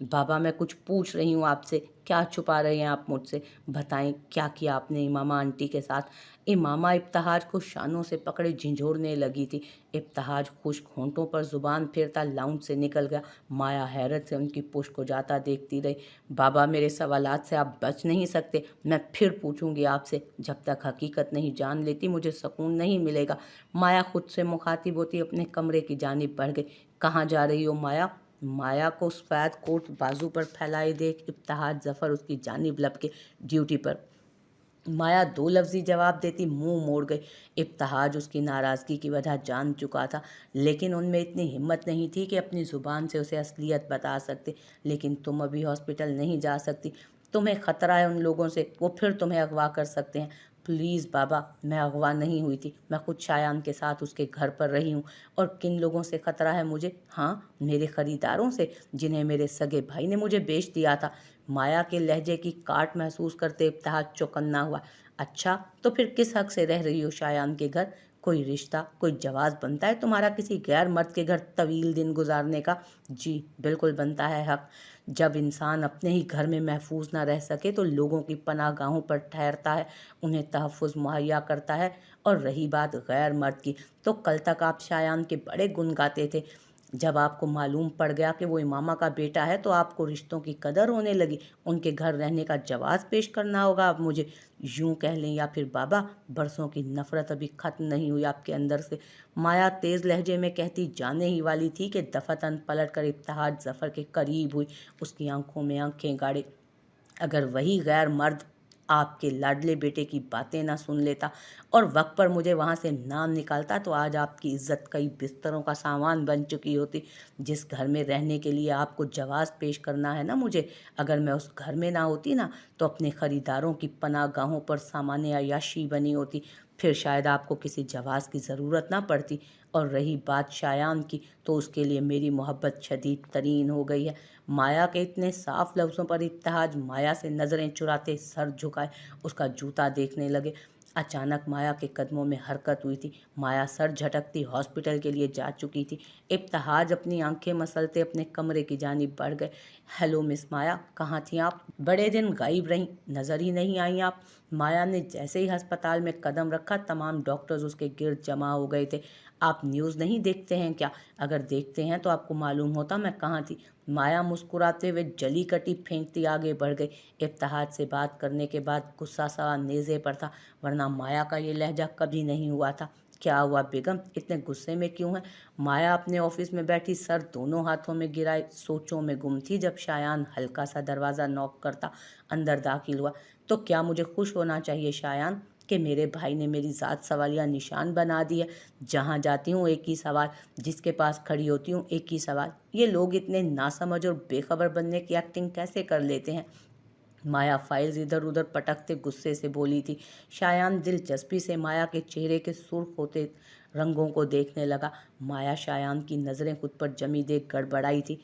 बाबा मैं कुछ पूछ रही हूँ आपसे, क्या छुपा रहे हैं आप मुझसे? बताएं क्या किया आपने इमामा आंटी के साथ? इमामा इब्तिहाज को शानों से पकड़े झिंझोड़ने लगी थी। इब्तिहाज खुश्क होंठों पर जुबान फेरता लाउंज से निकल गया। माया हैरत से उनकी पुश्त को जाता देखती रही। बाबा मेरे सवालात से आप बच नहीं सकते, मैं फिर पूछूंगी आपसे। जब तक हकीकत नहीं जान लेती मुझे सुकून नहीं मिलेगा। माया खुद से मुखातिब होती अपने कमरे की जानिब बढ़ गई। कहाँ जा रही हो माया? माया को सफ़ेद कोट बाजू पर फैलाए देख इब्तिहाज जफ़र उसकी जानिब लपके। ड्यूटी पर। माया दो लफ्जी जवाब देती मुंह मोड़ गई। इब्तिहाज उसकी नाराज़गी की वजह जान चुका था, लेकिन उनमें इतनी हिम्मत नहीं थी कि अपनी ज़ुबान से उसे असलियत बता सकते। लेकिन तुम अभी हॉस्पिटल नहीं जा सकती, तुम्हें ख़तरा है उन लोगों से, वो फिर तुम्हें अगवा कर सकते हैं। प्लीज़ बाबा, मैं अगवा नहीं हुई थी, मैं खुद शायान के साथ उसके घर पर रही हूँ। और किन लोगों से ख़तरा है मुझे? हाँ, मेरे ख़रीदारों से, जिन्हें मेरे सगे भाई ने मुझे बेच दिया था। माया के लहजे की काट महसूस करते इब्तिहाज चौकन्ना हुआ। अच्छा, तो फिर किस हक से रह रही हो शायान के घर? कोई रिश्ता, कोई जवाज बनता है तुम्हारा किसी गैर मर्द के घर तवील दिन गुजारने का? जी बिल्कुल बनता है हक। जब इंसान अपने ही घर में महफूज ना रह सके तो लोगों की पनाह गाहों पर ठहरता है, उन्हें तहफ़्फ़ुज़ मुहैया करता है। और रही बात गैर मर्द की, तो कल तक आप शायान के बड़े गुन गाते थे। जब आपको मालूम पड़ गया कि वो इमामा का बेटा है तो आपको रिश्तों की कदर होने लगी। उनके घर रहने का जवाज़ पेश करना होगा अब मुझे। यूं कह लें या फिर बाबा, बरसों की नफ़रत अभी ख़त्म नहीं हुई आपके अंदर से। माया तेज़ लहजे में कहती जाने ही वाली थी कि दफतन पलट कर इब्तिहाज जफ़र के करीब हुई। उसकी आंखों में आंखें गाड़े। अगर वही गैर मर्द आपके लाडले बेटे की बातें ना सुन लेता और वक्त पर मुझे वहाँ से ना निकालता तो आज आपकी इज्जत कई बिस्तरों का सामान बन चुकी होती। जिस घर में रहने के लिए आपको जवाज़ पेश करना है ना मुझे, अगर मैं उस घर में ना होती ना तो अपने ख़रीदारों की पनाह गाहों पर सामान्य अय्याशी बनी होती। फिर शायद आपको किसी जवाज़ की ज़रूरत ना पड़ती। और रही बात शायान की, तो उसके लिए मेरी मोहब्बत शदीद तरीन हो गई है। माया के इतने साफ लफ्ज़ों पर इब्तिहाज माया से नज़रें चुराते सर झुकाए उसका जूता देखने लगे। अचानक माया के कदमों में हरकत हुई थी। माया सर झटकती हॉस्पिटल के लिए जा चुकी थी। इब्तिहाज अपनी आंखें मसलते अपने कमरे की जानिब बढ़ गए। हेलो मिस माया, कहाँ थी आप? बड़े दिन गायब रहीं, नज़र ही नहीं आई आप। माया ने जैसे ही अस्पताल में कदम रखा तमाम डॉक्टर्स उसके गिर्द जमा हो गए थे। आप न्यूज़ नहीं देखते हैं क्या? अगर देखते हैं तो आपको मालूम होता मैं कहाँ थी। माया मुस्कुराते हुए जली कटी फेंकती आगे बढ़ गई। इब्तिहाज से बात करने के बाद गुस्सा सा नेज़े पर था, वरना माया का ये लहजा कभी नहीं हुआ था। क्या हुआ बेगम, इतने गुस्से में क्यों है? माया अपने ऑफिस में बैठी सर दोनों हाथों में गिराए सोचों में गुम थी जब शायान हल्का सा दरवाज़ा नॉक करता अंदर दाखिल हुआ। तो क्या मुझे खुश होना चाहिए शायान कि मेरे भाई ने मेरी ज़ात सवालिया निशान बना दी है? जहाँ जाती हूँ एक ही सवाल, जिसके पास खड़ी होती हूँ एक ही सवाल, ये लोग इतने नासमझ और बेखबर बनने की एक्टिंग कैसे कर लेते हैं? माया फाइल्स इधर उधर पटकते गुस्से से बोली थी। शायान दिलचस्पी से माया के चेहरे के सुर्ख होते रंगों को देखने लगा। माया शायान की नज़रें खुद पर जमी देख गड़बड़ाई थी।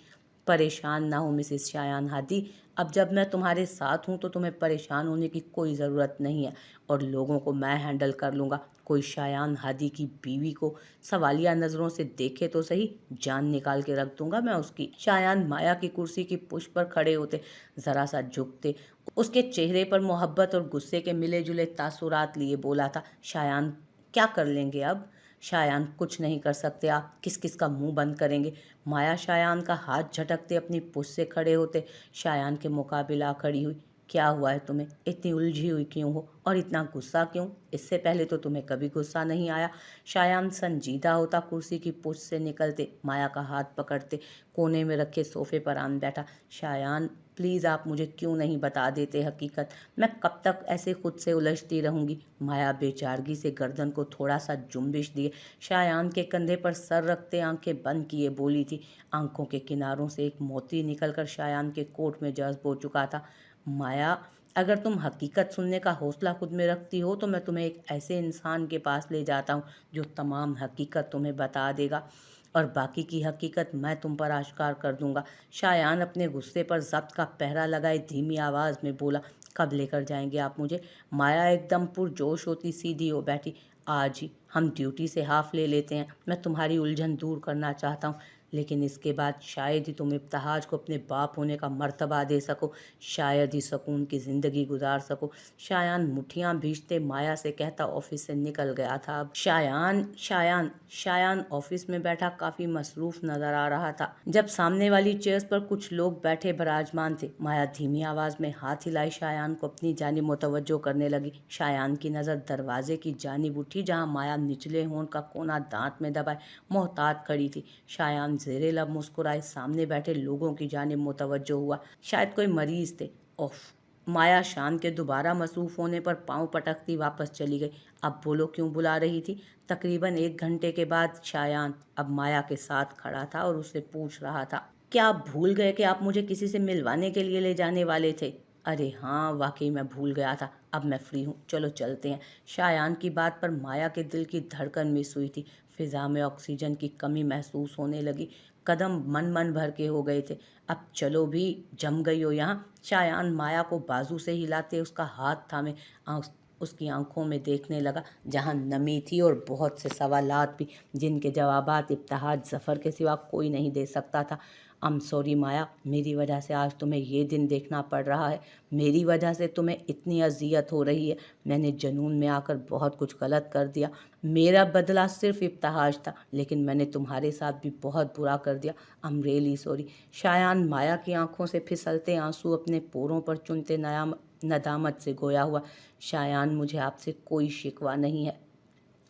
परेशान ना हो मिसेस शायान हादी, अब जब मैं तुम्हारे साथ हूँ तो तुम्हें परेशान होने की कोई ज़रूरत नहीं है और लोगों को मैं हैंडल कर लूँगा। कोई शायान हादी की बीवी को सवालिया नज़रों से देखे तो सही, जान निकाल के रख दूंगा मैं उसकी। शायान माया की कुर्सी की पुष्ट पर खड़े होते, ज़रा सा झुकते, उसके चेहरे पर मोहब्बत और गुस्से के मिले जुले तासुरात लिए बोला था। शायान क्या कर लेंगे अब? शायान कुछ नहीं कर सकते आप, किस किस का मुंह बंद करेंगे? माया शायान का हाथ झटकते अपनी पुश से खड़े होते शायान के मुकाबिला खड़ी हुई। क्या हुआ है तुम्हें, इतनी उलझी हुई क्यों हो और इतना गुस्सा क्यों? इससे पहले तो तुम्हें कभी गुस्सा नहीं आया। शायान संजीदा होता कुर्सी की पुश से निकलते माया का हाथ पकड़ते कोने में रखे सोफे पर आन बैठा। शायान प्लीज़ आप मुझे क्यों नहीं बता देते हकीकत, मैं कब तक ऐसे खुद से उलझती रहूंगी? माया बेचारगी से गर्दन को थोड़ा सा जुम्बिश दिए शायान के कंधे पर सर रखते आंखें बंद किए बोली थी। आंखों के किनारों से एक मोती निकलकर शायान के कोट में जज्ब हो चुका था। माया, अगर तुम हकीकत सुनने का हौसला खुद में रखती हो तो मैं तुम्हें एक ऐसे इंसान के पास ले जाता हूँ जो तमाम हकीकत तुम्हें बता देगा और बाकी की हकीकत मैं तुम पर आश्कार कर दूंगा। शायान अपने गुस्से पर जब्त का पहरा लगाए धीमी आवाज़ में बोला। कब लेकर जाएंगे आप मुझे? माया एकदम पुरजोश होती सीधी हो बैठी। आज ही, हम ड्यूटी से हाफ ले लेते हैं, मैं तुम्हारी उलझन दूर करना चाहता हूँ। लेकिन इसके बाद शायद ही तुम इब्तिहाज को अपने बाप होने का मर्तबा दे सको, शायद ही सुकून की ज़िंदगी गुजार सको। शायान मुठियाँ भींचते माया से कहता ऑफिस से निकल गया था। अब शायान ऑफिस में बैठा काफ़ी मसरूफ़ नज़र आ रहा था। जब सामने वाली चेयर्स पर कुछ लोग बैठे विराजमान थे, माया धीमी आवाज़ में हाथ हिलाई शायान को अपनी जानिब मुतवज्जो करने लगी। शायान की नज़र दरवाजे की जानिब उठी, जहाँ माया निचले होंठ का कोना दांत में दबाए मोहतात खड़ी थी। शायान ज़ेरे लब मुस्कुराए सामने बैठे लोगों की जानिब मुतवज्जो हुआ। शायद कोई मरीज थे। ओफ! माया शान के दोबारा मसरूफ़ होने पर पाँव पटकती वापस चली गई। अब बोलो क्यों बुला रही थी? तकरीबन 1 घंटे के बाद शायान अब माया के साथ खड़ा था और उससे पूछ रहा था, क्या आप भूल गए कि आप मुझे किसी से मिलवाने के लिए ले जाने वाले थे? अरे हाँ, वाकई मैं भूल गया था। अब मैं फ्री हूँ, चलो चलते हैं। शायान की बात पर माया के दिल की धड़कन मिस हुई थी। फिजा में ऑक्सीजन की कमी महसूस होने लगी। कदम मन भर के हो गए थे। अब चलो भी, जम गई हो यहाँ। शायान माया को बाजू से हिलाते उसका हाथ थामे उसकी आंखों में देखने लगा, जहाँ नमी थी और बहुत से सवालात भी, जिनके जवाबात इब्तिहाज ज़फ़र के सिवा कोई नहीं दे सकता था। सॉरी माया, मेरी वजह से आज तुम्हें ये दिन देखना पड़ रहा है। मेरी वजह से तुम्हें इतनी अजियत हो रही है। मैंने जुनून में आकर बहुत कुछ गलत कर दिया। मेरा बदला सिर्फ इब्तिहाज था, लेकिन मैंने तुम्हारे साथ भी बहुत बुरा कर दिया। Really sorry. शायान माया की आंखों से फिसलते आंसू अपने पोरों पर चुनते नदामत से गोया हुआ, शायान मुझे आपसे कोई शिकवा नहीं है।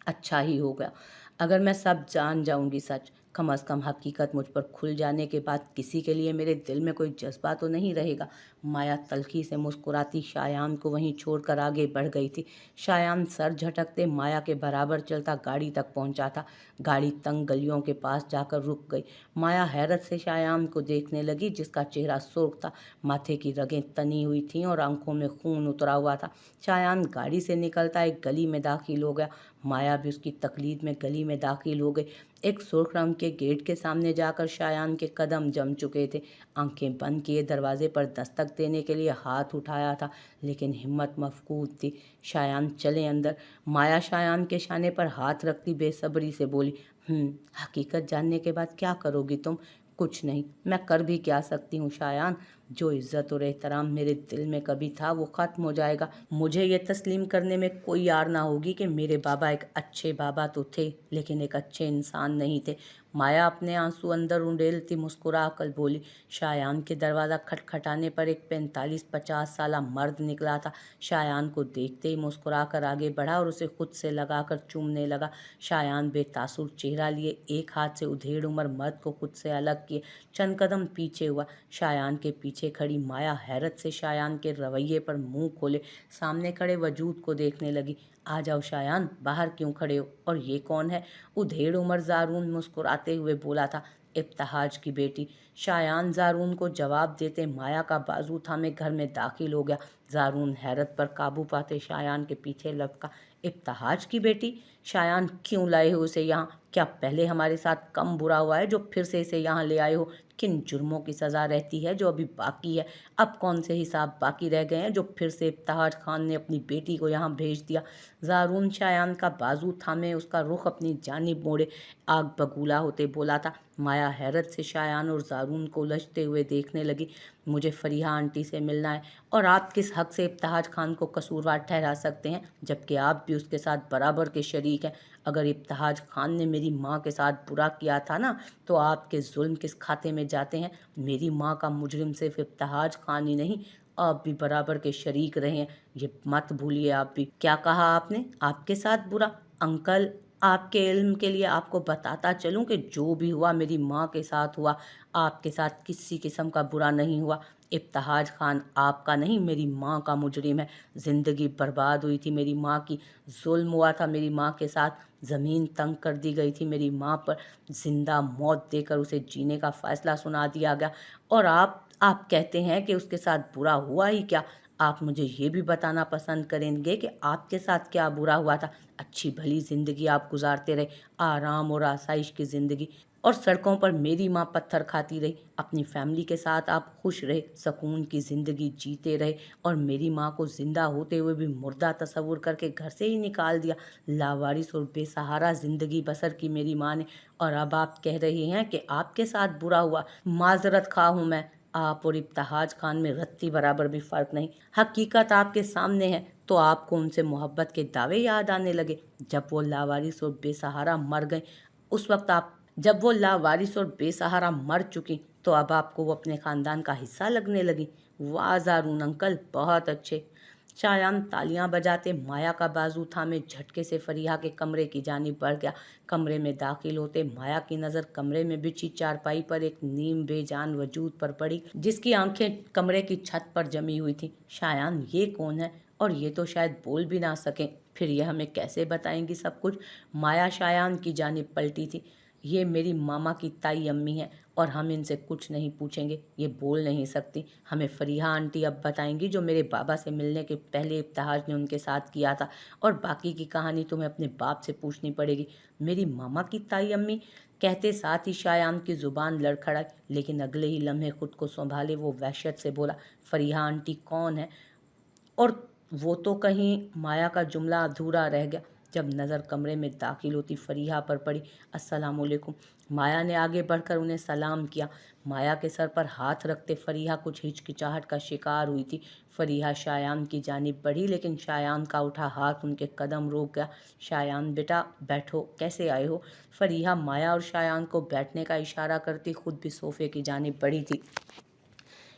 अच्छा ही होगा अगर मैं सब जान जाऊंगी। सच, कम अज़ कम हकीकत मुझ पर खुल जाने के बाद किसी के लिए मेरे दिल में कोई जज्बा तो नहीं रहेगा। माया तल्खी से मुस्कुराती शायान को वहीं छोड़कर आगे बढ़ गई थी। शायान सर झटकते माया के बराबर चलता गाड़ी तक पहुंचा था। गाड़ी तंग गलियों के पास जाकर रुक गई। माया हैरत से शायान को देखने लगी, जिसका चेहरा सुर्ख था, माथे की रगें तनी हुई थीं और आंखों में खून उतरा हुआ था। शायान गाड़ी से निकलता एक गली में दाखिल हो गया। माया भी उसकी तकलीद में गली में दाखिल हो गई। एक सुर्ख रंग के गेट के सामने जाकर शायान के कदम जम चुके थे। आंखें बंद किए दरवाजे पर दस्तक देने के लिए हाथ उठाया था, लेकिन हिम्मत मफकूद थी। शायान चले अंदर। माया शायान के शाने पर हाथ रखती बेसब्री से बोली, हकीकत जानने के बाद क्या करोगी तुम? कुछ नहीं, मैं कर भी क्या सकती हूँ शायान। जो इज़्ज़त और एहतराम मेरे दिल में कभी था वो ख़त्म हो जाएगा। मुझे ये तस्लीम करने में कोई यार ना होगी कि मेरे बाबा एक अच्छे बाबा तो थे, लेकिन एक अच्छे इंसान नहीं थे। माया अपने आंसू अंदर उंडेलती मुस्कुरा कर बोली। शायान के दरवाज़ा खटखटाने पर एक 45-50 साला मर्द निकला था। शायान को देखते ही मुस्कुरा कर आगे बढ़ा और उसे खुद से लगाकर चूमने लगा। शायान बेतासुर चेहरा लिए एक हाथ से उधेड़ उम्र मर्द को खुद से अलग किए चंद कदम पीछे हुआ। शायान के पीछे खड़ी माया हैरत से शायान के रवैये पर मुंह खोले सामने खड़े वजूद को देखने लगी। आ जाओ शायान, बाहर क्यों खड़े हो? और ये कौन है? उधेड़ उमर ज़ारून मुस्कुराते हुए बोला था, इब्तिहाज की बेटी। शायान ज़ारून को जवाब देते माया का बाजू थामे घर में दाखिल हो गया। ज़ारून हैरत पर काबू पाते शायान के पीछे लपका। इब्तिहाज की बेटी? शायान, क्यों लाए हो उसे यहाँ? क्या पहले हमारे साथ कम बुरा हुआ है जो फिर से इसे यहाँ ले आए हो? किन जुर्मों की सज़ा रहती है जो अभी बाकी है? अब कौन से हिसाब बाकी रह गए हैं जो फिर से इब्तिहाज खान ने अपनी बेटी को यहाँ भेज दिया? ज़ारून शायान का बाजू थामे उसका रुख अपनी जानिब मोड़े आग बगूला होते बोला था। माया हैरत से शायान और ज़ारून को उलझते हुए देखने लगी। मुझे फरीहा आंटी से मिलना है, और आप किस हक से इब्तिहाज खान को कसूरवार ठहरा सकते हैं, जबकि आप भी उसके साथ बराबर के शरीक हैं? अगर इब्तिहाज खान ने मेरी माँ के साथ बुरा किया था ना, तो आपके जुल्म किस खाते में जाते हैं? मेरी माँ का मुजरिम सिर्फ इब्तिहाज खान ही नहीं, आप भी बराबर के शरीक रहे हैं, ये मत भूलिए। आप भी। क्या कहा आपने? आपके साथ बुरा? अंकल, आपके इल्म के लिए आपको बताता चलूं कि जो भी हुआ मेरी माँ के साथ हुआ, आपके साथ किसी किस्म का बुरा नहीं हुआ। इब्तिहाज खान आपका नहीं, मेरी माँ का मुजरिम है। ज़िंदगी बर्बाद हुई थी मेरी माँ की, जुल्म हुआ था मेरी माँ के साथ, ज़मीन तंग कर दी गई थी मेरी माँ पर, जिंदा मौत देकर उसे जीने का फ़ैसला सुना दिया गया, और आप कहते हैं कि उसके साथ बुरा हुआ ही क्या? आप मुझे ये भी बताना पसंद करेंगे कि आपके साथ क्या बुरा हुआ था? अच्छी भली ज़िंदगी आप गुजारते रहे, आराम और आसाइश की ज़िंदगी। और सड़कों पर मेरी माँ पत्थर खाती रही। अपनी फैमिली के साथ आप खुश रहे, सुकून की ज़िंदगी जीते रहे, और मेरी माँ को ज़िंदा होते हुए भी मुर्दा तस्वुर करके घर से ही निकाल दिया। लावारिस और बेसहारा ज़िंदगी बसर की मेरी माँ ने, और अब आप कह रहे हैं कि आपके साथ बुरा हुआ। माजरत खा हूँ मैं, आप और इब्तिहाज खान में रत्ती बराबर भी फ़र्क नहीं। हकीकत आपके सामने है, तो आपको उनसे मोहब्बत के दावे याद आने लगे। जब वो लावारिस और बेसहारा मर गए, उस वक्त आप जब वो लावारिस और बेसहारा मर चुकी, तो अब आपको वो अपने ख़ानदान का हिस्सा लगने लगी। वाह ज़ारून अंकल, बहुत अच्छे। शायान तालियां बजाते माया का बाजू थामे झटके से फरीहा के कमरे की जानिब बढ़ गया। कमरे में दाखिल होते माया की नज़र कमरे में बिछी चारपाई पर एक नीम बेजान वजूद पर पड़ी, जिसकी आंखें कमरे की छत पर जमी हुई थी। शायान, ये कौन है? और ये तो शायद बोल भी ना सकें, फिर ये हमें कैसे बताएंगी सब कुछ? माया शायान की जानिब पलटी थी। ये मेरी मामा की ताई अम्मी है, और हम इनसे कुछ नहीं पूछेंगे, ये बोल नहीं सकती। हमें फरीहा आंटी अब बताएंगी जो मेरे बाबा से मिलने के पहले इब्तिहाज ने उनके साथ किया था, और बाकी की कहानी तुम्हें अपने बाप से पूछनी पड़ेगी। मेरी मामा की ताई अम्मी कहते साथ ही शायान की ज़ुबान लड़खड़ाई, लेकिन अगले ही लम्हे खुद को संभाले वो वहशत से बोला, फरीहा आंटी कौन है? और वो तो कहीं माया का जुमला अधूरा रह गया जब नज़र कमरे में दाखिल होती फरीहा पर पड़ी। अस्सलामुअलैकुम। माया ने आगे बढ़कर उन्हें सलाम किया। माया के सर पर हाथ रखते फरीहा कुछ हिचकिचाहट का शिकार हुई थी। फरीहा शायान की जानिब बढ़ी, लेकिन शायान का उठा हाथ उनके कदम रोक गया। शायान बेटा बैठो, कैसे आए हो? फरीहा माया और शायान को बैठने का इशारा करती खुद भी सोफे की जानिब बढ़ी थी।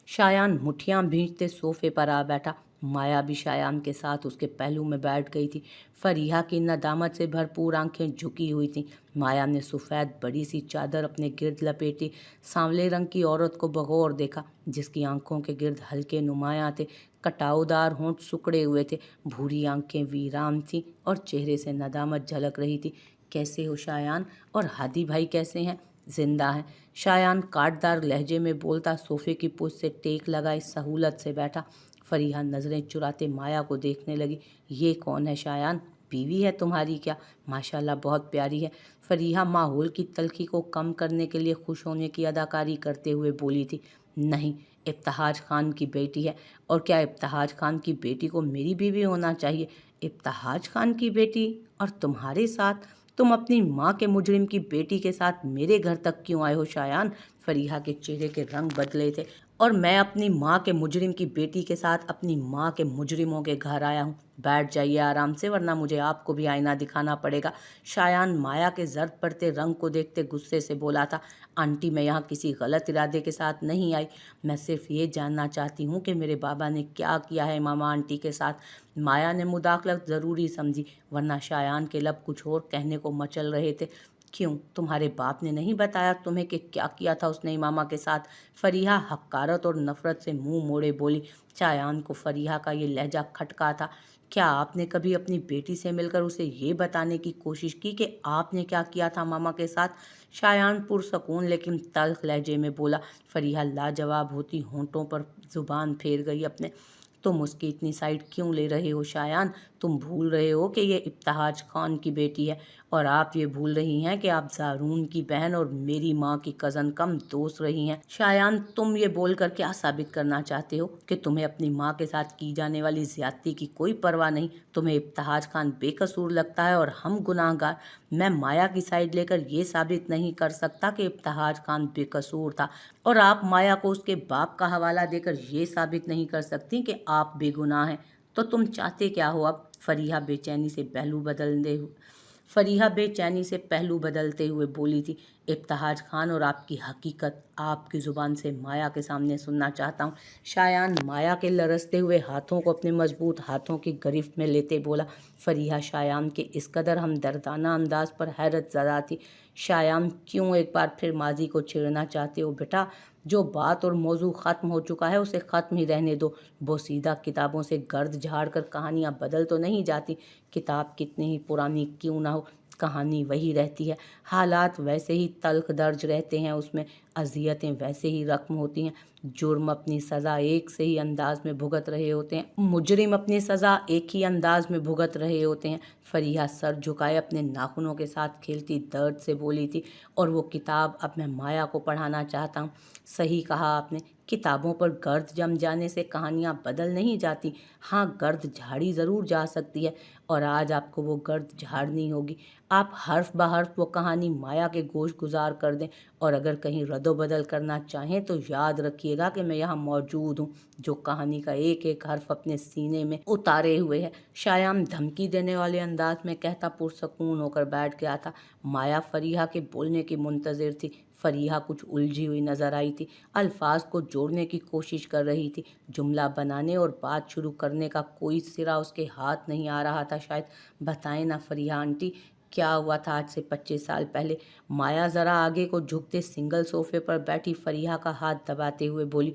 शायान मुठियां भींचते सोफे पर आ बैठा। माया भी शायान के साथ उसके पहलू में बैठ गई थी। फरीहा की नदामत से भरपूर आंखें झुकी हुई थीं। माया ने सफ़ेद बड़ी सी चादर अपने गिर्द लपेटी सांवले रंग की औरत को बगौर देखा, जिसकी आंखों के गिर्द हल्के नुमायां थे, कटाउदार होंठ सुकड़े हुए थे, भूरी आंखें वीरान थीं और चेहरे से नदामत झलक रही थी। कैसे हो शायान? और हादी भाई कैसे हैं? जिंदा हैं, शायान काटदार लहजे में बोलता सोफे की पुष्ट से टेक लगाए सहूलत से बैठा। फरीहा नज़रें चुराते माया को देखने लगी। ये कौन है शायान? बीवी है तुम्हारी क्या? माशाल्लाह बहुत प्यारी है। फरीहा माहौल की तलखी को कम करने के लिए खुश होने की अदाकारी करते हुए बोली थी। नहीं, इब्तिहाज खान की बेटी है। और क्या इब्तिहाज खान की बेटी को मेरी बीवी होना चाहिए? इब्तिहाज खान की बेटी? और तुम्हारे साथ? तुम अपनी माँ के मुजरिम की बेटी के साथ मेरे घर तक क्यों आए हो शायान? फरीहा के चेहरे के रंग बदले थे। और मैं अपनी माँ के मुजरिम की बेटी के साथ अपनी माँ के मुजरिमों के घर आया हूँ। बैठ जाइए आराम से, वरना मुझे आपको भी आईना दिखाना पड़ेगा। शायान माया के जर्द पड़ते रंग को देखते गुस्से से बोला था। आंटी, मैं यहाँ किसी गलत इरादे के साथ नहीं आई। मैं सिर्फ ये जानना चाहती हूँ कि मेरे बाबा ने क्या किया है मामा आंटी के साथ। माया ने मुदाखलत ज़रूरी समझी, वरना शायान के लब कुछ और कहने को मचल रहे थे। क्यों, तुम्हारे बाप ने नहीं बताया तुम्हें कि क्या किया था उसने इमामा के साथ? फरीहा हकारत और नफरत से मुंह मोड़े बोली। शायान को फरीहा का ये लहजा खटका था। क्या आपने कभी अपनी बेटी से मिलकर उसे ये बताने की कोशिश की कि आपने क्या किया था मामा के साथ? शायान पुरसकून लेकिन तल्ख लहजे में बोला। फरीहा लाजवाब होती होंठों पर जुबान फेर गई अपने। तुम उसकी इतनी साइड क्यों ले रहे हो शायान? तुम भूल रहे हो कि ये इब्तिहाज खान की बेटी है, और आप ये भूल रही हैं कि आप ज़ारून की बहन और मेरी माँ की कज़न कम दोस्त रही हैं। शायान, तुम ये बोलकर क्या साबित करना चाहते हो कि तुम्हें अपनी माँ के साथ की जाने वाली ज़्यादती की कोई परवाह नहीं? तुम्हें इब्तिहाज खान बेकसूर लगता है और हम गुनाहगार? मैं माया की साइड लेकर ये साबित नहीं कर सकता कि इब्तिहाज खान बेकसूर था, और आप माया को उसके बाप का हवाला देकर ये साबित नहीं कर सकती कि आप बेगुनाह हैं। तो तुम चाहते क्या हो अब? फरीहा बेचैनी से पहलू बदलते हुए बोली थी। इब्तिहाज खान और आपकी हकीकत आपकी ज़ुबान से माया के सामने सुनना चाहता हूँ। शायान माया के लरसते हुए हाथों को अपने मजबूत हाथों की गिरफ्त में लेते बोला। फरीहा शायान के इस कदर हमदर्दाना अंदाज पर हैरत ज़दा थी। शायान, क्यों एक बार फिर माजी को छेड़ना चाहते हो बेटा? जो बात और मौजू ख़त्म हो चुका है उसे ख़त्म ही रहने दो। बोसीदा किताबों से गर्द झाड़ कर कहानियाँ बदल तो नहीं जाती। किताब कितनी ही पुरानी क्यों ना हो, कहानी वही रहती है, हालात वैसे ही तल्ख दर्ज रहते हैं उसमें, अज़ियतें वैसे ही रक़्म होती हैं, जुर्म अपनी सज़ा एक से ही अंदाज में भुगत रहे होते हैं, मुजरिम अपनी सज़ा एक ही अंदाज में भुगत रहे होते हैं। फरीहा सर झुकाए अपने नाखूनों के साथ खेलती दर्द से बोली थी, और वो किताब अब मैं माया को पढ़ाना चाहता हूँ। सही कहा आपने, किताबों पर गर्द जम जाने से कहानियाँ बदल नहीं जाती। हाँ, गर्द झाड़ी ज़रूर जा सकती है, और आज आपको वो गर्द झाड़नी होगी। आप हर्फ बहर्फ वो कहानी माया के गोश गुजार कर दें, और अगर कहीं रद्दो-बदल करना चाहें तो याद रखिएगा कि मैं यहाँ मौजूद हूँ, जो कहानी का एक एक हर्फ अपने सीने में उतारे हुए है। शायान धमकी देने वाले अंदाज में कहता पुरसकून होकर बैठ गया था। माया फरीहा के बोलने की मुंतज़िर थी। फरीहा कुछ उलझी हुई नज़र आई थी, अल्फाज को जोड़ने की कोशिश कर रही थी। जुमला बनाने और बात शुरू करने का कोई सिरा उसके हाथ नहीं आ रहा था शायद। बताएं ना फरीहा आंटी, क्या हुआ था आज से 25 साल पहले? माया ज़रा आगे को झुकते सिंगल सोफे पर बैठी फरीहा का हाथ दबाते हुए बोली।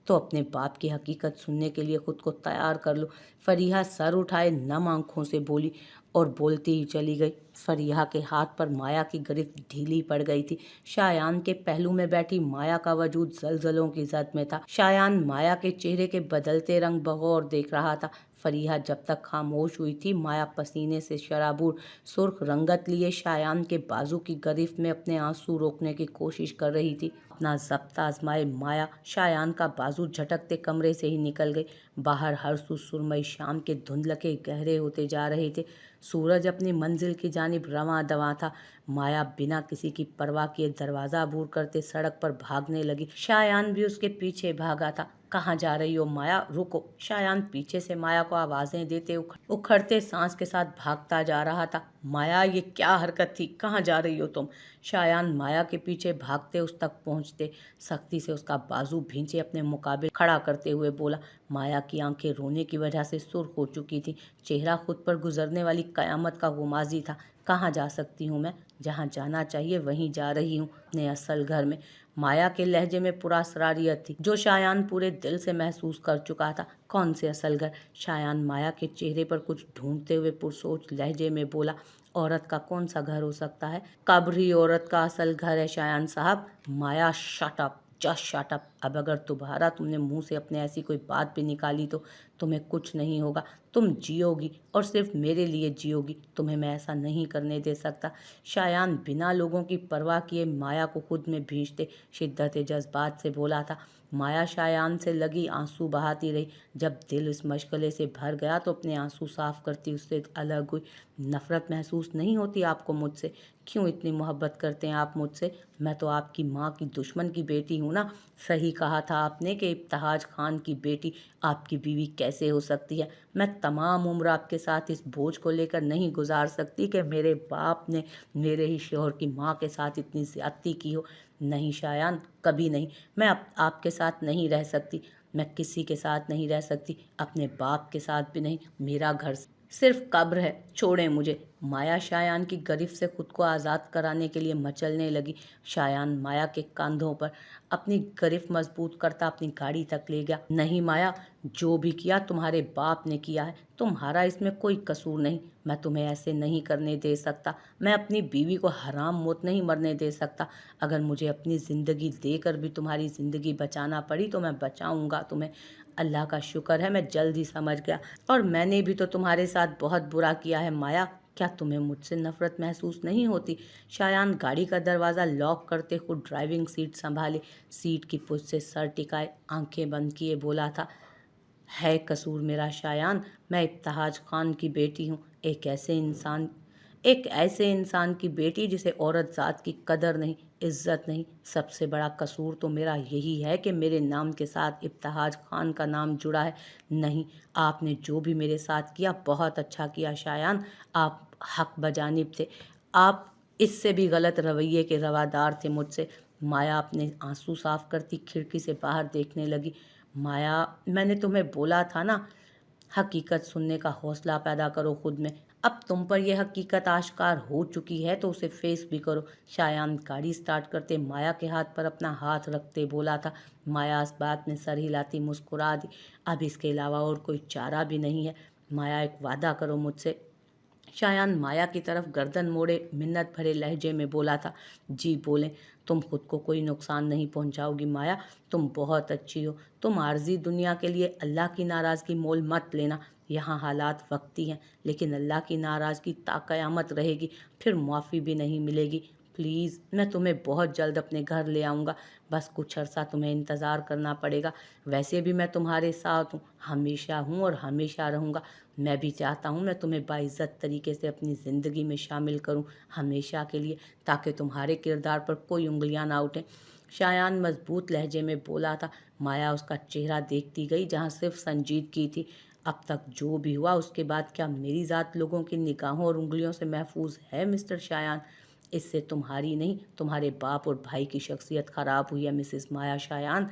तो अपने बाप की हकीकत सुनने के लिए खुद को तैयार कर लो। फरीहा सर उठाए नम आंखों से बोली, और बोलती ही चली गई। फरीहा के हाथ पर माया की गिरफ्त ढीली पड़ गई थी। शायान के पहलू में बैठी माया का वजूद जलजलों की जद में था। शायान माया के चेहरे के बदलते रंग बगौर देख रहा था। फरीहा जब तक खामोश हुई थी, माया पसीने से शराबूर सुर्ख रंगत लिए शायान के बाजू की गिरफ्त में अपने आंसू रोकने की कोशिश कर रही थी। अपना ज़ब्त आजमाए माया शायान का बाजू झटकते कमरे से ही निकल गई। बाहर हर सुरमई शाम के धुंधलके गहरे होते जा रहे थे। सूरज अपनी मंजिल की जानिब रवां दवां था। माया बिना किसी की परवाह किए दरवाज़ा अबूर करते सड़क पर भागने लगी। शायान भी उसके पीछे भागा था। कहाँ जा रही हो माया, रुको। शायान पीछे से माया को आवाज़ें देते उखड़ते सांस के साथ भागता जा रहा था। माया, ये क्या हरकत थी, कहाँ जा रही हो तुम? शायान माया के पीछे भागते उस तक पहुँचते सख्ती से उसका बाजू भींचे अपने मुकाबले खड़ा करते हुए बोला। माया की आंखें रोने की वजह से सुर्ख हो चुकी थी। चेहरा खुद पर गुजरने वाली कयामत का गुमाजी था। कहाँ जा सकती हूँ मैं? जहाँ जाना चाहिए वहीं जा रही हूँ, अपने असल घर में। माया के लहजे में पूरा असरारियत थी, जो शायान पूरे दिल से महसूस कर चुका था। कौन से असल घर? शायान माया के चेहरे पर कुछ ढूंढते हुए पुरसोच लहजे में बोला। औरत का कौन सा घर हो सकता है? कब्र ही औरत का असल घर है शायान साहब। Maya, shut up, just shut up. अब अगर दोबारा तुमने मुंह से अपने ऐसी कोई बात भी निकाली तो तुम्हें कुछ नहीं होगा। तुम जियोगी और सिर्फ मेरे लिए जियोगी। तुम्हें मैं ऐसा नहीं करने दे सकता। शायान बिना लोगों की परवाह किए माया को खुद में भींचते शिद्दत जज्बात से बोला था। माया शायान से लगी आंसू बहाती रही। जब दिल इस मशगले से भर गया तो अपने आंसू साफ करती उससे अलग हुई। नफरत महसूस नहीं होती आपको मुझसे? क्यों इतनी मोहब्बत करते हैं आप मुझसे? मैं तो आपकी माँ की दुश्मन की बेटी हूँ ना। सही कहा था आपने कि इब्तिहाज खान की बेटी आपकी बीवी कैसे हो सकती है। मैं तमाम उम्र आपके साथ इस बोझ को लेकर नहीं गुजार सकती कि मेरे बाप ने मेरे ही शौहर की माँ के साथ इतनी ज़्यादती की हो। नहीं शायान, कभी नहीं। मैं आपके साथ नहीं रह सकती। मैं किसी के साथ नहीं रह सकती, अपने बाप के साथ भी नहीं। मेरा घर सिर्फ कब्र है, छोड़ें मुझे। माया शायान की गिरफ्त से खुद को आज़ाद कराने के लिए मचलने लगी। शायान माया के कंधों पर अपनी गिरफ्त मजबूत करता अपनी गाड़ी तक ले गया। नहीं माया, जो भी किया तुम्हारे बाप ने किया है, तुम्हारा इसमें कोई कसूर नहीं। मैं तुम्हें ऐसे नहीं करने दे सकता। मैं अपनी बीवी को हराम मौत नहीं मरने दे सकता। अगर मुझे अपनी ज़िंदगी देकर भी तुम्हारी ज़िंदगी बचाना पड़ी तो मैं बचाऊंगा तुम्हें। अल्लाह का शुक्र है मैं जल्द ही समझ गया। और मैंने भी तो तुम्हारे साथ बहुत बुरा किया है माया। क्या तुम्हें मुझसे नफरत महसूस नहीं होती? शायान गाड़ी का दरवाज़ा लॉक करते खुद ड्राइविंग सीट संभाले, सीट की पुश से सर टिकाए आंखें बंद किए बोला था। है कसूर मेरा शायान। मैं इब्तिहाज खान की बेटी हूँ, एक ऐसे इंसान की बेटी जिसे औरत ज़ात की कदर नहीं, इज्जत नहीं। सबसे बड़ा कसूर तो मेरा यही है कि मेरे नाम के साथ इब्तिहाज खान का नाम जुड़ा है। नहीं, आपने जो भी मेरे साथ किया बहुत अच्छा किया शायान। आप हक बजानिब थे। आप इससे भी गलत रवैये के रवादार थे मुझसे। माया अपने आंसू साफ करती खिड़की से बाहर देखने लगी। माया, मैंने तुम्हें बोला था ना, हकीकत सुनने का हौसला पैदा करो खुद में। अब तुम पर यह हकीकत आश्कार हो चुकी है तो उसे फेस भी करो। शायान गाड़ी स्टार्ट करते माया के हाथ पर अपना हाथ रखते बोला था। माया इस बात में सर हिलाती मुस्कुरा दी। अब इसके अलावा और कोई चारा भी नहीं है। माया, एक वादा करो मुझसे। शायान माया की तरफ गर्दन मोड़े मिन्नत भरे लहजे में बोला था। जी बोलें, तुम खुद को कोई नुकसान नहीं पहुंचाओगी माया, तुम बहुत अच्छी हो। तुम आर्जी दुनिया के लिए अल्लाह की नाराज़गी मोल मत लेना। यहाँ हालात वक्ती हैं, लेकिन अल्लाह की नाराज़गी ता क़यामत रहेगी, फिर मुआफ़ी भी नहीं मिलेगी। प्लीज़, मैं तुम्हें बहुत जल्द अपने घर ले आऊँगा, बस कुछ अरसा तुम्हें इंतज़ार करना पड़ेगा। वैसे भी मैं तुम्हारे साथ हूँ, हमेशा हूँ और हमेशा रहूँगा। मैं भी चाहता हूँ मैं तुम्हें बाइज़्ज़त तरीके से अपनी ज़िंदगी में शामिल करूँ, हमेशा के लिए, ताकि तुम्हारे किरदार पर कोई उंगलियां ना उठें। शायान मजबूत लहजे में बोला था। माया उसका चेहरा देखती गई, जहाँ सिर्फ संजीदगी थी। अब तक जो भी हुआ, उसके बाद क्या मेरी ज़ात लोगों की निगाहों और उंगलियों से महफूज है मिस्टर शायान? इससे तुम्हारी नहीं, तुम्हारे बाप और भाई की शख्सियत ख़राब हुई है मिसेस माया शायान।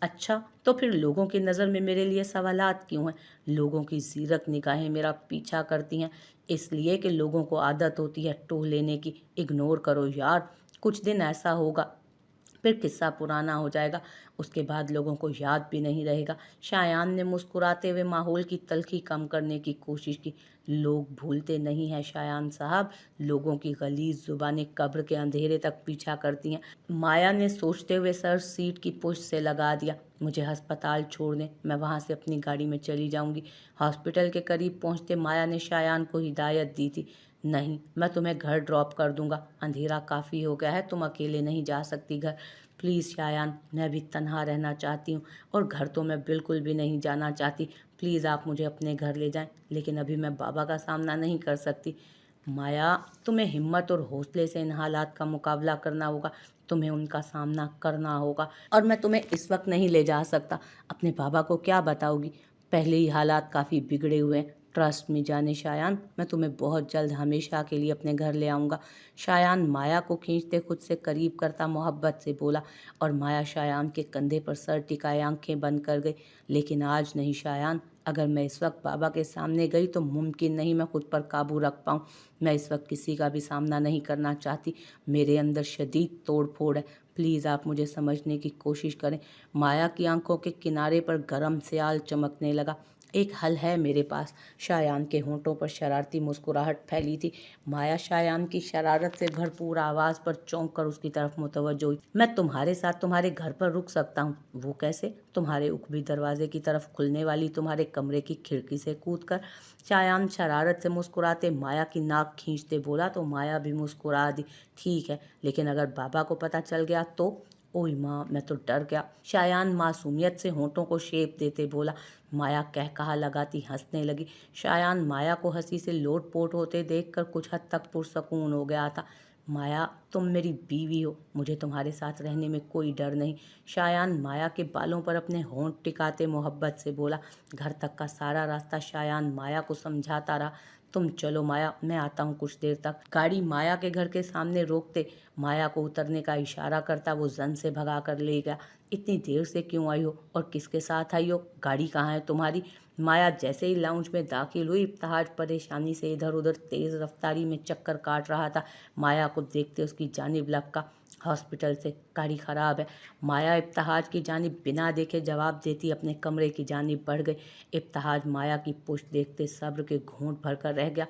अच्छा, तो फिर लोगों की नज़र में मेरे लिए सवालात क्यों हैं? लोगों की ज़ीरक निगाहें मेरा पीछा करती हैं, इसलिए कि लोगों को आदत होती है टोह लेने की। इग्नोर करो यार, कुछ दिन ऐसा होगा, फिर किस्सा पुराना हो जाएगा, उसके बाद लोगों को याद भी नहीं रहेगा। शायान ने मुस्कुराते हुए माहौल की तल्खी कम करने की कोशिश की। लोग भूलते नहीं हैं शायान साहब, लोगों की गलीज़ ज़ुबानें कब्र के अंधेरे तक पीछा करती हैं। माया ने सोचते हुए सर सीट की पुश्त से लगा दिया। मुझे अस्पताल छोड़ दें, मैं वहाँ से अपनी गाड़ी में चली जाऊँगी। हॉस्पिटल के करीब पहुँचते माया ने शायान को हिदायत दी थी। नहीं, मैं तुम्हें घर ड्रॉप कर दूंगा, अंधेरा काफ़ी हो गया है, तुम अकेले नहीं जा सकती घर। प्लीज़ शायान, मैं भी तन्हा रहना चाहती हूँ, और घर तो मैं बिल्कुल भी नहीं जाना चाहती। प्लीज़ आप मुझे अपने घर ले जाएं, लेकिन अभी मैं बाबा का सामना नहीं कर सकती। माया, तुम्हें हिम्मत और हौसले से इन हालात का मुकाबला करना होगा, तुम्हें उनका सामना करना होगा, और मैं तुम्हें इस वक्त नहीं ले जा सकता। अपने बाबा को क्या बताओगी? पहले ही हालात काफ़ी बिगड़े हुए हैं। ट्रस्ट में जाने शायान, मैं तुम्हें बहुत जल्द हमेशा के लिए अपने घर ले आऊँगा। शायान माया को खींचते खुद से करीब करता मोहब्बत से बोला, और माया शायान के कंधे पर सर टिकाए आंखें बंद कर गई। लेकिन आज नहीं शायान, अगर मैं इस वक्त बाबा के सामने गई तो मुमकिन नहीं मैं खुद पर काबू रख पाऊँ। मैं इस वक्त किसी का भी सामना नहीं करना चाहती, मेरे अंदर शदीद तोड़ फोड़ है। प्लीज़ आप मुझे समझने की कोशिश करें। माया की आंखों के किनारे पर गर्म स्याल चमकने लगा। एक हल है मेरे पास। शायान के होंठों पर शरारती मुस्कुराहट फैली थी। माया शायान की शरारत से भरपूर आवाज़ पर चौंक कर उसकी तरफ मुतवज्जो हुई। मैं तुम्हारे साथ तुम्हारे घर पर रुक सकता हूँ। वो कैसे? तुम्हारे उखबी दरवाजे की तरफ खुलने वाली तुम्हारे कमरे की खिड़की से कूद कर। शायान शरारत से मुस्कुराते माया की नाक खींचते बोला, तो माया भी मुस्कुरा दी। ठीक है, लेकिन अगर बाबा को पता चल गया तो? ओए माँ, मैं तो डर गया। शायान मासूमियत से होंठों को शेप देते बोला। माया कह कहा लगाती हंसने लगी। शायान माया को हंसी से लोट-पोट होते देखकर कुछ हद तक पुरसकून हो गया था। माया, तुम मेरी बीवी हो, मुझे तुम्हारे साथ रहने में कोई डर नहीं। शायान माया के बालों पर अपने होंठ टिकाते मोहब्बत से बोला। घर तक का सारा रास्ता शायान माया को समझाता रहा। तुम चलो माया, मैं आता हूँ कुछ देर तक। गाड़ी माया के घर के सामने रोकते माया को उतरने का इशारा करता वो जन से भगा कर ले गया। इतनी देर से क्यों आई हो और किसके साथ आई हो? गाड़ी कहाँ है तुम्हारी? माया जैसे ही लाउंज में दाखिल हुई, इब्तिहाज परेशानी से इधर उधर तेज रफ्तारी में चक्कर काट रहा था। माया को देखते उसकी जानिब लपका। हॉस्पिटल से गाड़ी खराब है। माया इब्तिहाज की जानिब बिना देखे जवाब देती अपने कमरे की जानिब बढ़ गई। इब्तिहाज माया की पुश्त देखते सब्र के घूंट भरकर रह गया।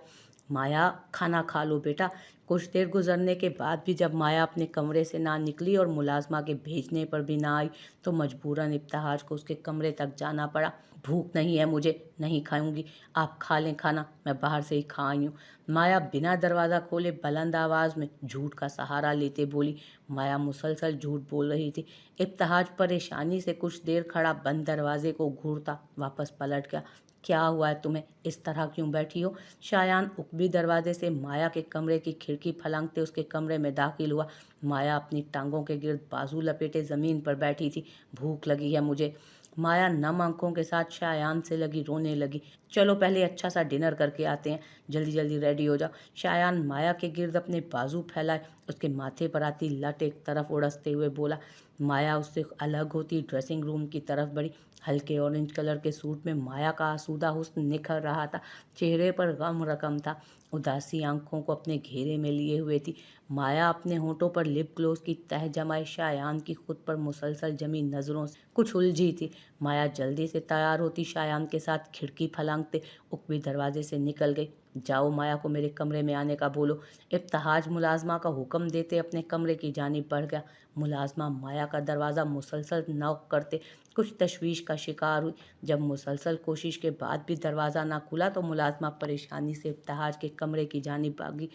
माया, खाना खा लो बेटा। कुछ देर गुजरने के बाद भी जब माया अपने कमरे से ना निकली और मुलाजमा के भेजने पर भी ना आई, तो मजबूरन इब्तिहाज को उसके कमरे तक जाना पड़ा। भूख नहीं है मुझे, नहीं खाऊंगी, आप खा लें खाना, मैं बाहर से ही खा आई हूँ। माया बिना दरवाज़ा खोले बुलंद आवाज़ में झूठ का सहारा लेते बोली। माया मुसलसल झूठ बोल रही थी। इब्तिहाज परेशानी से कुछ देर खड़ा बंद दरवाजे को घूरता वापस पलट गया। क्या हुआ है तुम्हें? इस तरह क्यों बैठी हो? शायान उकबी दरवाजे से माया के कमरे की खिड़की फलंगते उसके कमरे में दाखिल हुआ। माया अपनी टांगों के गिर्द बाजू लपेटे ज़मीन पर बैठी थी। भूख लगी है मुझे। माया नम आंखों के साथ शायान से लगी रोने लगी। चलो पहले अच्छा सा डिनर करके आते हैं, जल्दी जल्दी रेडी हो जाओ। शायान माया के गिर्द अपने बाजू फैलाए उसके माथे पर आती लट एक तरफ उड़सते हुए बोला। माया उससे अलग होती ड्रेसिंग रूम की तरफ बढ़ी। हल्के ऑरेंज कलर के सूट में माया का आसूदा हुस्न निखर रहा था। चेहरे पर गम रकम था, उदासी आंखों को अपने घेरे में लिए हुए थी। माया अपने होठों पर लिप ग्लोस की तह जमाए शायान की खुद पर मुसलसल जमी नजरों से कुछ उलझी थी। माया जल्दी से तैयार होती शायान के साथ खिड़की फलांगते उकबी दरवाजे से निकल गई। जाओ माया को मेरे कमरे में आने का बोलो। इब्तहाज मुलाजमा का हुक्म देते अपने कमरे की जानिब बढ़ गया। मुलाजमा माया का दरवाज़ा मुसलसल नॉक करते कुछ तशवीश का शिकार हुई। जब मुसलसल कोशिश के बाद भी दरवाज़ा ना खुला तो मुलाजमा परेशानी से इब्तहाज के कमरे की जानिब भागी।